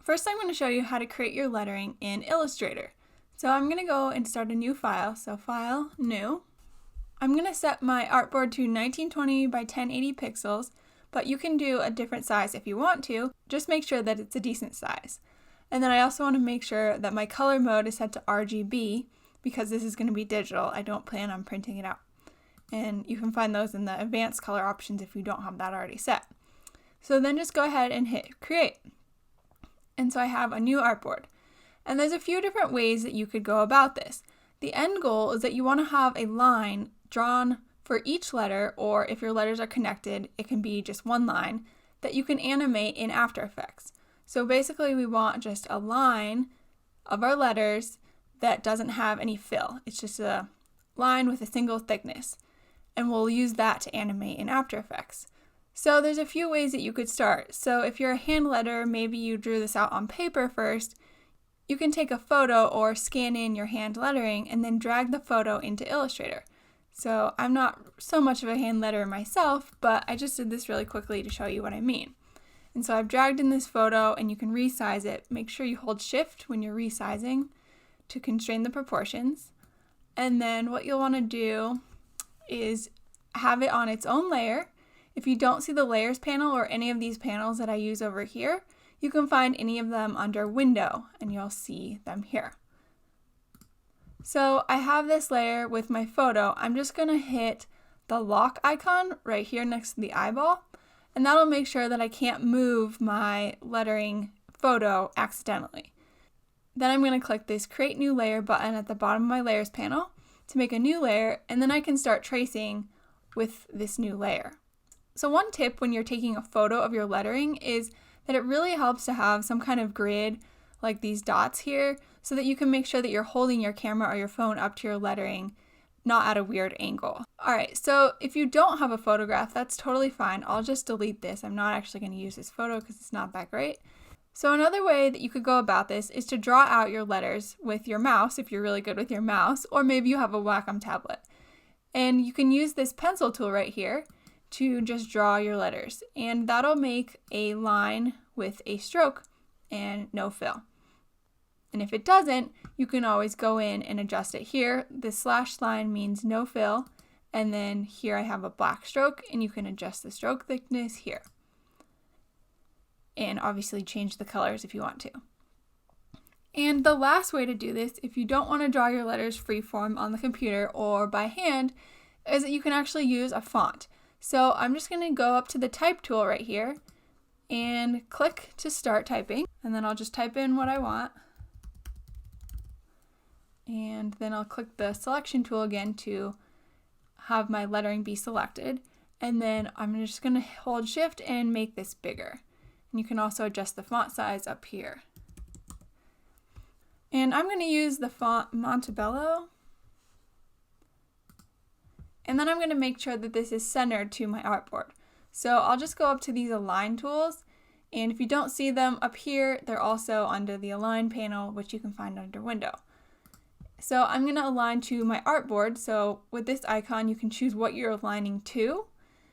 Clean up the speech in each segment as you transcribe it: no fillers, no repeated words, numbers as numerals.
First, I'm going to show you how to create your lettering in Illustrator. So I'm going to go and start a new file. So File, New. I'm going to set my artboard to 1920 by 1080 pixels, but you can do a different size if you want to. Just make sure that it's a decent size. And then I also want to make sure that my color mode is set to RGB because this is going to be digital. I don't plan on printing it out. And you can find those in the advanced color options if you don't have that already set. So then just go ahead and hit Create. And so I have a new artboard. And there's a few different ways that you could go about this. The end goal is that you want to have a line drawn for each letter, or if your letters are connected, it can be just one line that you can animate in After Effects. So basically we want just a line of our letters that doesn't have any fill. It's just a line with a single thickness. And we'll use that to animate in After Effects. So there's a few ways that you could start. So if you're a hand letter, maybe you drew this out on paper first, you can take a photo or scan in your hand lettering and then drag the photo into Illustrator. So I'm not so much of a hand letterer myself, but I just did this really quickly to show you what I mean. And so I've dragged in this photo and you can resize it. Make sure you hold Shift when you're resizing to constrain the proportions. And then what you'll want to do is have it on its own layer. If you don't see the layers panel or any of these panels that I use over here, you can find any of them under Window and you'll see them here. So I have this layer with my photo. I'm just going to hit the lock icon right here next to the eyeball, and that'll make sure that I can't move my lettering photo accidentally. Then I'm going to click this Create New Layer button at the bottom of my Layers panel to make a new layer, and then I can start tracing with this new layer. So one tip when you're taking a photo of your lettering is that it really helps to have some kind of grid like these dots here so that you can make sure that you're holding your camera or your phone up to your lettering, not at a weird angle. Alright, so if you don't have a photograph, that's totally fine. I'll just delete this. I'm not actually going to use this photo because it's not that great. So another way that you could go about this is to draw out your letters with your mouse if you're really good with your mouse, or maybe you have a Wacom tablet. And you can use this pencil tool right here to just draw your letters, and that'll make a line with a stroke and no fill. And if it doesn't, you can always go in and adjust it here. This slash line means no fill, and then here I have a black stroke, and you can adjust the stroke thickness here. And obviously change the colors if you want to. And the last way to do this, if you don't want to draw your letters freeform on the computer or by hand, is that you can actually use a font. So I'm just going to go up to the type tool right here and click to start typing, and then I'll just type in what I want. And then I'll click the selection tool again to have my lettering be selected. And then I'm just going to hold Shift and make this bigger. And you can also adjust the font size up here. And I'm going to use the font Montebello. And then I'm going to make sure that this is centered to my artboard. So I'll just go up to these Align tools. And if you don't see them up here, they're also under the Align panel, which you can find under Window. So I'm going to align to my artboard. So with this icon, you can choose what you're aligning to.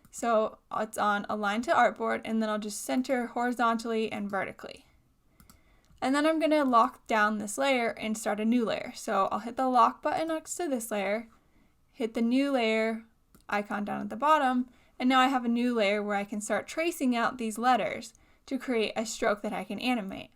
So it's on Align to Artboard, and then I'll just center horizontally and vertically. And then I'm going to lock down this layer and start a new layer. So I'll hit the lock button next to this layer, hit the new layer icon down at the bottom, and now I have a new layer where I can start tracing out these letters to create a stroke that I can animate.